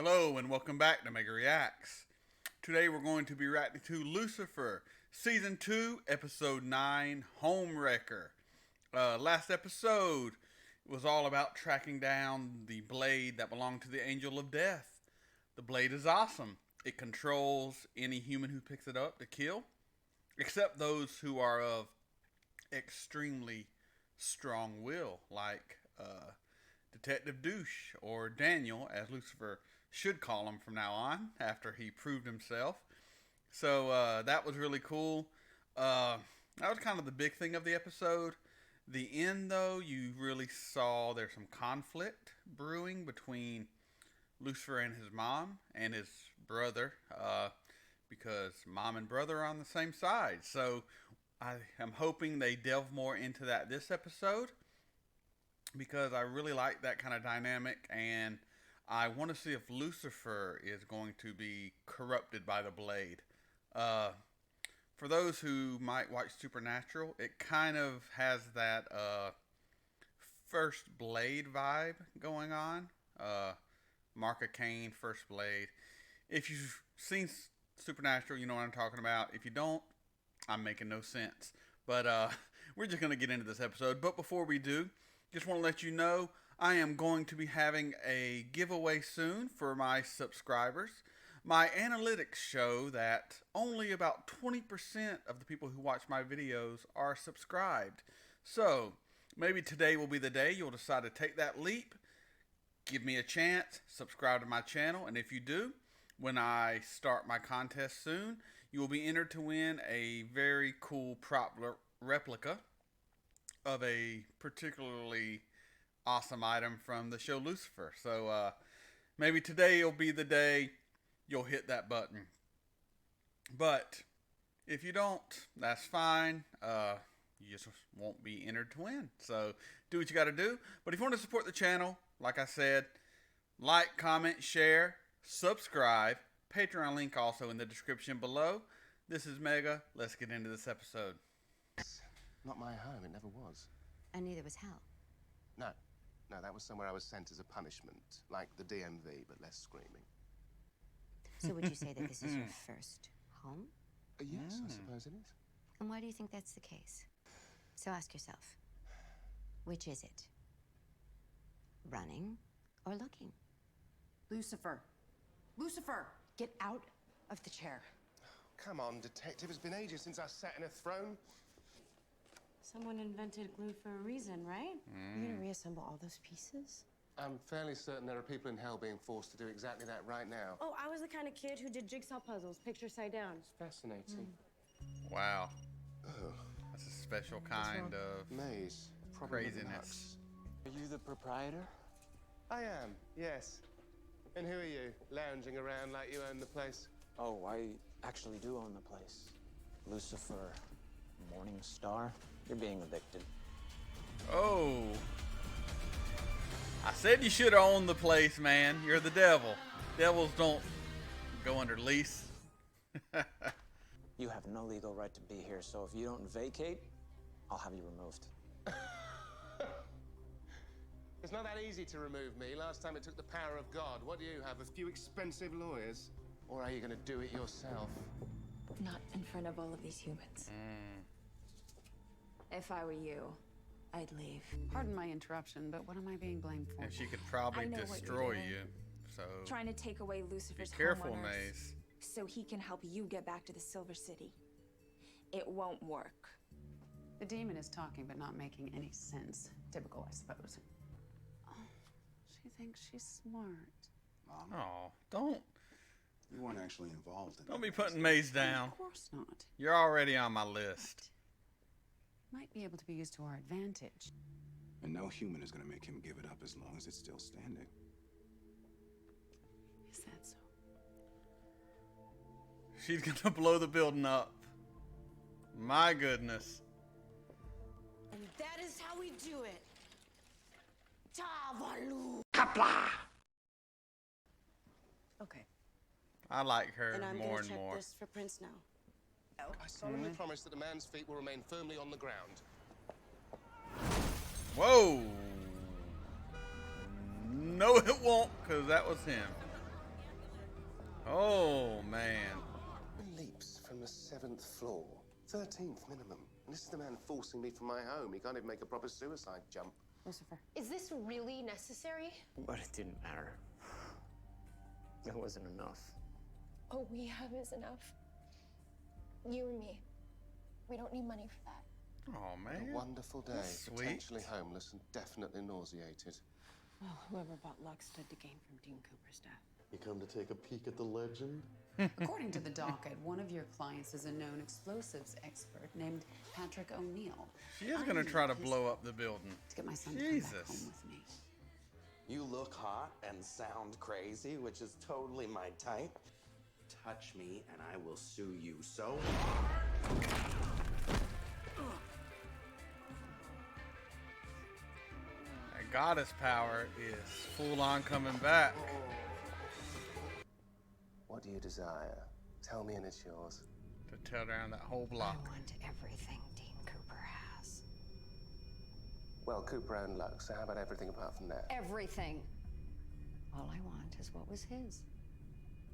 Hello and welcome back to Mega Reacts. Today we're going to be reacting to Lucifer, Season 2, Episode 9, Homewrecker. Last episode was all about tracking down the blade that belonged to the Angel of Death. The blade is awesome. It controls any human who picks it up to kill, except those who are of extremely strong will, like Detective Douche, or Daniel, as Lucifer should call him from now on, after he proved himself. So that was really cool. That was kind of the big thing of the episode. The end, though, you really saw there's some conflict brewing between Lucifer and his mom and his brother, because mom and brother are on the same side. So I am hoping they delve more into that this episode, because I really like that kind of dynamic, and I want to see if Lucifer is going to be corrupted by the blade. For those who might watch Supernatural, it kind of has that First Blade vibe going on. Mark of Cain, First Blade. If you've seen Supernatural, you know what I'm talking about. If you don't, I'm making no sense. But we're just going to get into this episode. But before we do, just want to let you know I am going to be having a giveaway soon for my subscribers. My analytics show that only about 20% of the people who watch my videos are subscribed. So maybe today will be the day you'll decide to take that leap. Give me a chance, subscribe to my channel, and if you do, when I start my contest soon, you will be entered to win a very cool prop replica of a particularly awesome item from the show Lucifer. So maybe today will be the day you'll hit that button. But if you don't, that's fine. You just won't be entered to win. So do what you got to do. But if you want to support the channel, like I said, like, comment, share, subscribe. Patreon link also in the description below. This is Mega. Let's get into this episode. Not my home, it never was. And neither was hell. No, that was somewhere I was sent as a punishment, like the DMV, but less screaming. So would you say that this is your first home? Yes, I suppose it is. And why do you think that's the case? So ask yourself, which is it? Running or looking? Lucifer. Lucifer! Get out of the chair. Come on, detective. It's been ages since I sat in a throne. Someone invented glue for a reason, right? You're gonna reassemble all those pieces? I'm fairly certain there are people in hell being forced to do exactly that right now. Oh, I was the kind of kid who did jigsaw puzzles, picture side down. It's fascinating. Wow. Oh, That's a special kind of maze. Probably craziness. nuts. Are you the proprietor? I am, yes. And who are you, lounging around like you own the place? Oh, I actually do own the place. Lucifer, Morning Star. You're being evicted. Oh. I said you should own the place, man. You're the devil. Devils don't go under lease. You have no legal right to be here, so if you don't vacate, I'll have you removed. It's not that easy to remove me. Last time it took the power of God. What do you have, a few expensive lawyers? Or are you going to do it yourself? Not in front of all of these humans. If I were you, I'd leave. Pardon my interruption, but what am I being blamed for? And she could probably I know what you're destroy doing. you. So Trying to take away be Lucifer's careful, home on Earth Maze. so he can help you get back to the Silver City. It won't work. The demon is talking, but not making any sense. Typical, I suppose. Oh, she thinks she's smart. Oh, don't You weren't actually involved in don't it. be putting Maze down. Of course not. You're already on my list. Might be able to be used to our advantage. And no human is going to make him give it up as long as it's still standing. Is that so? She's gonna blow the building up. My goodness. And that is how we do it. Tavalu. Okay. I like her And I'm more gonna and check more. this for Prince now. I solemnly promise that a man's feet will remain firmly on the ground. Whoa. No, it won't, because that was him. Oh, man. Leaps from the 7th floor. 13th minimum. And this is the man forcing me from my home. He can't even make a proper suicide jump. Lucifer. Is this really necessary? But it didn't matter. It wasn't enough. All we have is enough. You and me. We don't need money for that. Oh, A man. wonderful day. That's sweet. Potentially homeless and definitely nauseated. Well, whoever bought luck stood to gain from Dean Cooper's death. You come to take a peek at the legend? According to the docket, one of your clients is a known explosives expert named Patrick O'Neill. She is I going to need try to his blow help up the building. to get my son to come back Jesus. home with me. You look hot and sound crazy, which is totally my type. Touch me and I will sue you so hard. That goddess power is full on coming back. What do you desire? Tell me and it's yours. To tear down that whole I block. want everything Dean Cooper has. Well, Cooper owned luck, so how about everything apart from that? Everything. All I want is what was his.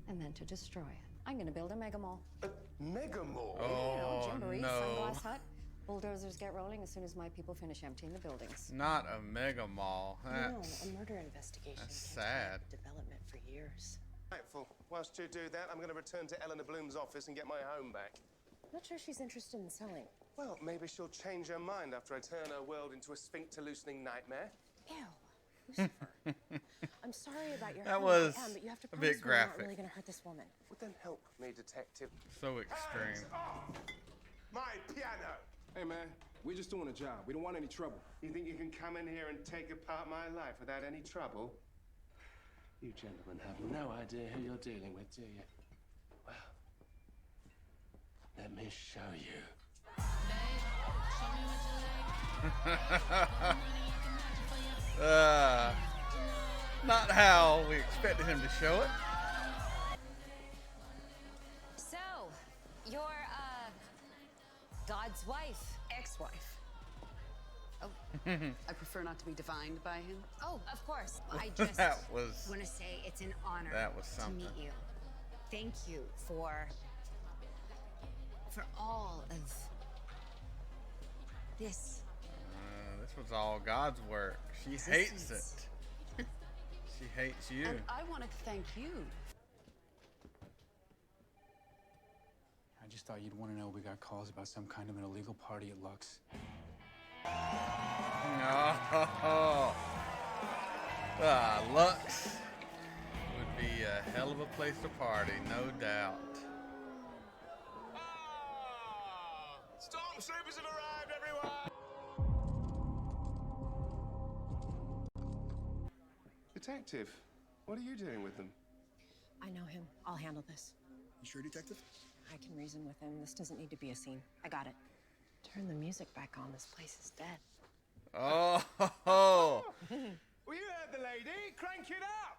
And then to destroy it. I'm gonna build a mega mall. A mega mall? Oh, Jamboree, no. sunglass hut. Bulldozers get rolling as soon as my people finish emptying the buildings. Not a mega mall. No, That's, a murder investigation that's can tie sad. up development for years. Delightful. Whilst you do that, I'm going to return to Eleanor Bloom's office and get my home back. I'm not sure she's interested in selling. Well, maybe she'll change her mind after I turn her world into a sphincter-loosening nightmare. Ew, Lucifer. I'm sorry about your That home, was I am, but you have to a promise bit we're not graphic. really going to hurt this woman. Well, then help me, detective. So extreme. My piano! Hey, man, we're just doing a job. We don't want any trouble. You think you can come in here and take apart my life without any trouble? You gentlemen have no idea who you're dealing with, do you? Well, let me show you. Not how we expected him to show it. So, you're, God's wife. Ex-wife. Oh, I prefer not to be defined by him. Oh, of course. I just That was- want to say it's an honor That was to something. meet you. Thank you for all of this. This was all God's work. She hates it. Existence. She hates you. And I want to thank you. I just thought you'd want to know we got calls about some kind of an illegal party at Lux. Oh, Lux would be a hell of a place to party, no doubt. Stormtroopers have arrived, everyone! Detective, what are you doing with them? I know him. I'll handle this. You sure, Detective? I can reason with him. This doesn't need to be a scene. I got it. Turn the music back on. This place is dead. Oh, Well, you heard the lady. Crank it up!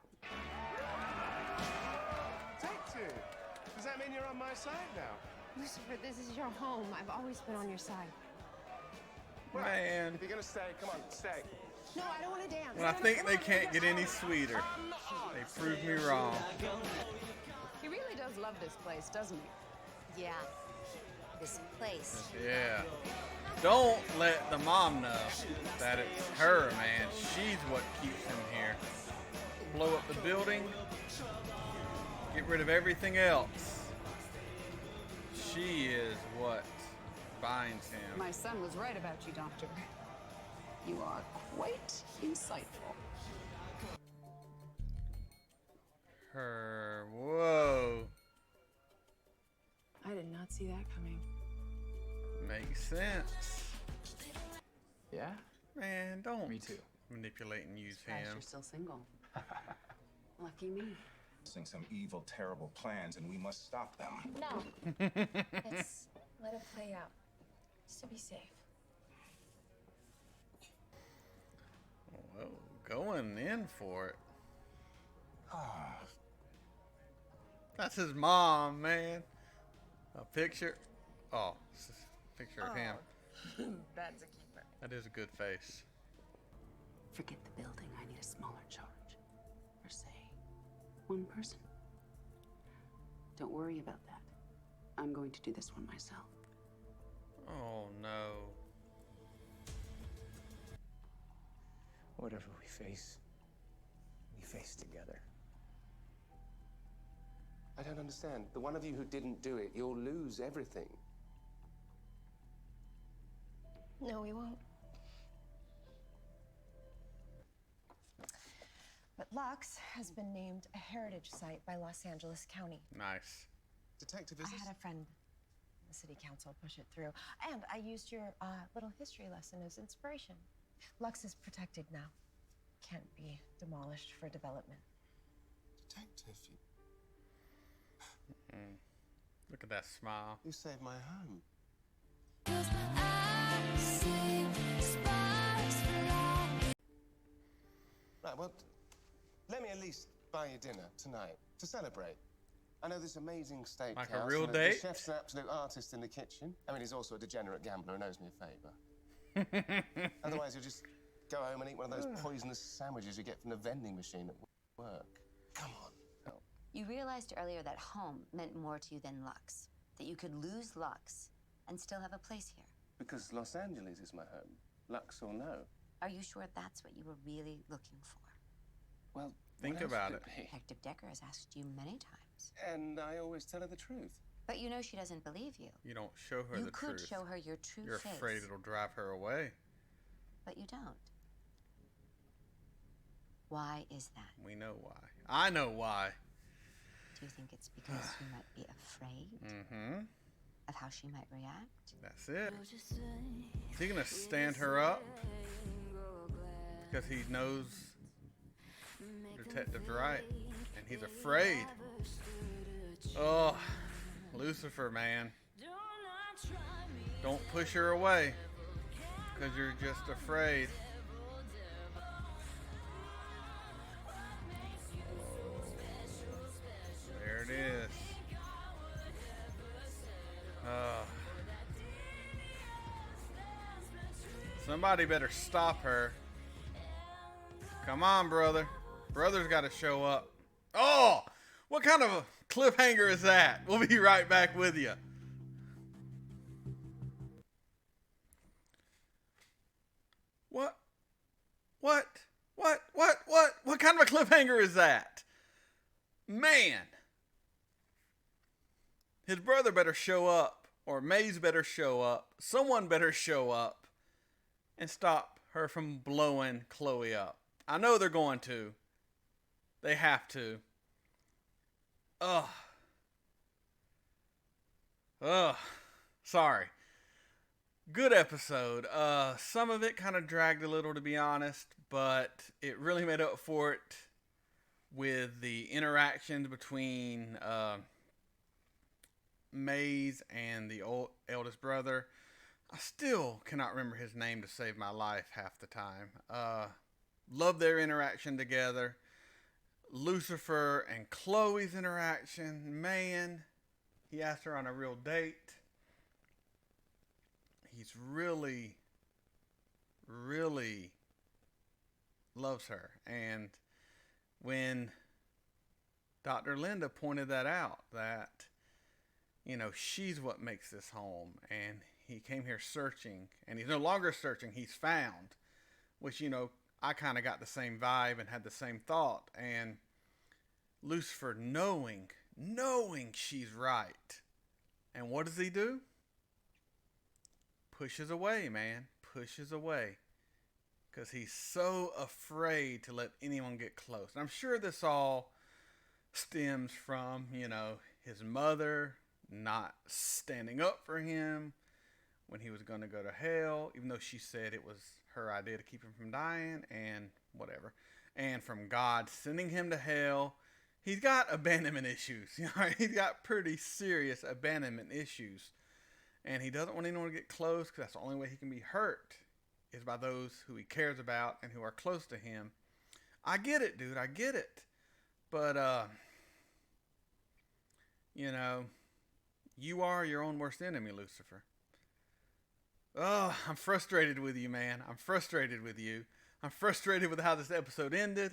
Detective, does that mean you're on my side now? Lucifer, this is your home. I've always been on your side. man. If you're gonna stay, come on, stay. No, I don't want to dance. When I think they can't get any sweeter, they prove me wrong. He really does love this place, doesn't he? Yeah. This place. Yeah. Don't let the mom know that it's her, man. She's what keeps him here. Blow up the building. Get rid of everything else. She is what binds him. My son was right about you, Doctor. You are quite insightful. Her. Whoa. I did not see that coming. Makes sense. Yeah? Man, don't Me too. manipulate and use Surprised him. you're still single. Lucky me. Some evil, terrible plans, and we must stop them. No. Let's let it play out. Just to be safe. Whoa, going in for it. That's his mom, man. A picture. Oh, it's a picture of him. That's a keeper. That is a good face. Forget the building. I need a smaller charge. For, say, one person. Don't worry about that. I'm going to do this one myself. Oh no. Whatever we face together. I don't understand. The one of you who didn't do it, you'll lose everything. No, we won't. But Lux has been named a heritage site by Los Angeles County. Nice. Detective, I had a friend in the city council push it through, and I used your little history lesson as inspiration. Lux is protected now. Can't be demolished for development. Detective, Look at that smile. you saved my home. Right, well, let me at least buy you dinner tonight to celebrate. I know this amazing steakhouse. Like a real and date? The chef's an absolute artist in the kitchen. I mean, he's also a degenerate gambler who owes me a favour. Otherwise, you'll just go home and eat one of those poisonous sandwiches you get from the vending machine at work. Come on. You realized earlier that home meant more to you than Lux. That you could lose Lux and still have a place here. Because Los Angeles is my home. Lux or no. Are you sure that's what you were really looking for? Well, Think what else about could it. be? Detective Decker has asked you many times. And I always tell her the truth. But you know she doesn't believe you. You don't show her You the could truth. show her your true You're face. afraid it'll drive her away. But you don't. Why is that? We know why. I know why. Do you think it's because you might be afraid of how she might react? That's it. Is he gonna stand her up? Because he knows Detective's right. And he's afraid. Oh, Lucifer, man. Don't push her away. Because you're just afraid. There it is. Somebody better stop her. Come on, brother. Brother's got to show up. Oh, what kind of a cliffhanger is that? We'll be right back with you. What? What kind of a cliffhanger is that? Man. His brother better show up, or Maze better show up. Someone better show up and stop her from blowing Chloe up. I know they're going to. They have to. Ugh. Sorry. Good episode. Some of it kind of dragged a little, to be honest, but it really made up for it with the interactions between Maze and the eldest brother. I still cannot remember his name to save my life half the time. Love their interaction together. Lucifer and Chloe's interaction, man, he asked her on a real date. He's really loves her. And when Dr. Linda pointed that out, that, you know, she's what makes this home, and he came here searching, and he's no longer searching, he's found, which, you know, I kind of got the same vibe and had the same thought. And Lucifer knowing she's right. And what does he do? Pushes away, man. Pushes away. Because he's so afraid to let anyone get close. And I'm sure this all stems from, you know, his mother not standing up for him when he was going to go to hell, even though she said it was her idea to keep him from dying and whatever. And from God sending him to hell. He's got abandonment issues. You know, he's got pretty serious abandonment issues. And he doesn't want anyone to get close because that's the only way he can be hurt is by those who he cares about and who are close to him. I get it, dude. I get it. But, you know, you are your own worst enemy, Lucifer. Oh, I'm frustrated with you, man. I'm frustrated with you. I'm frustrated with how this episode ended.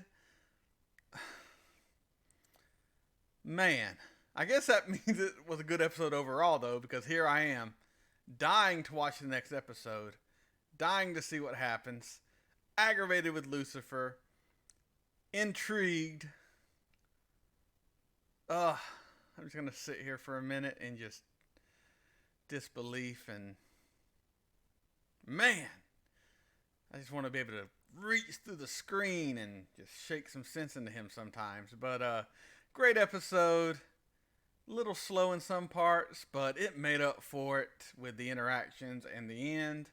Man, I guess that means it was a good episode overall, though, because here I am, dying to watch the next episode, dying to see what happens, aggravated with Lucifer, intrigued. I'm just going to sit here for a minute and just disbelief and man, I just want to be able to reach through the screen and just shake some sense into him sometimes. But great episode. A little slow in some parts, but it made up for it with the interactions and the end.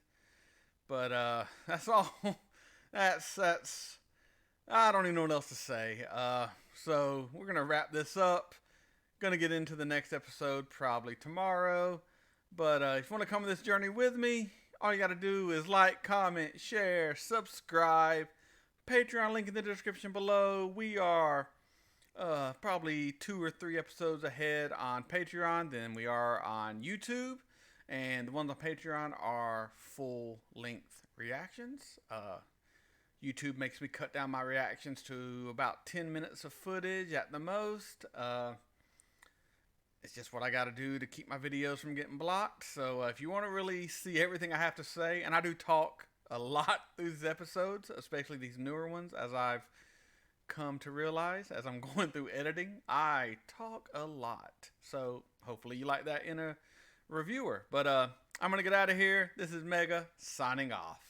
But that's all. That's I don't even know what else to say. So we're gonna wrap this up. Gonna get into the next episode probably tomorrow. But if you want to come on this journey with me, all you got to do is like, comment, share, subscribe. Patreon link in the description below. We are probably 2 or 3 episodes ahead on Patreon than we are on YouTube. And the ones on Patreon are full-length reactions. YouTube makes me cut down my reactions to about 10 minutes of footage at the most. It's just what I got to do to keep my videos from getting blocked. So if you want to really see everything I have to say, and I do talk a lot through these episodes, especially these newer ones, as I've come to realize as I'm going through editing, I talk a lot. So hopefully you like that in a reviewer. But I'm going to get out of here. This is Mega signing off.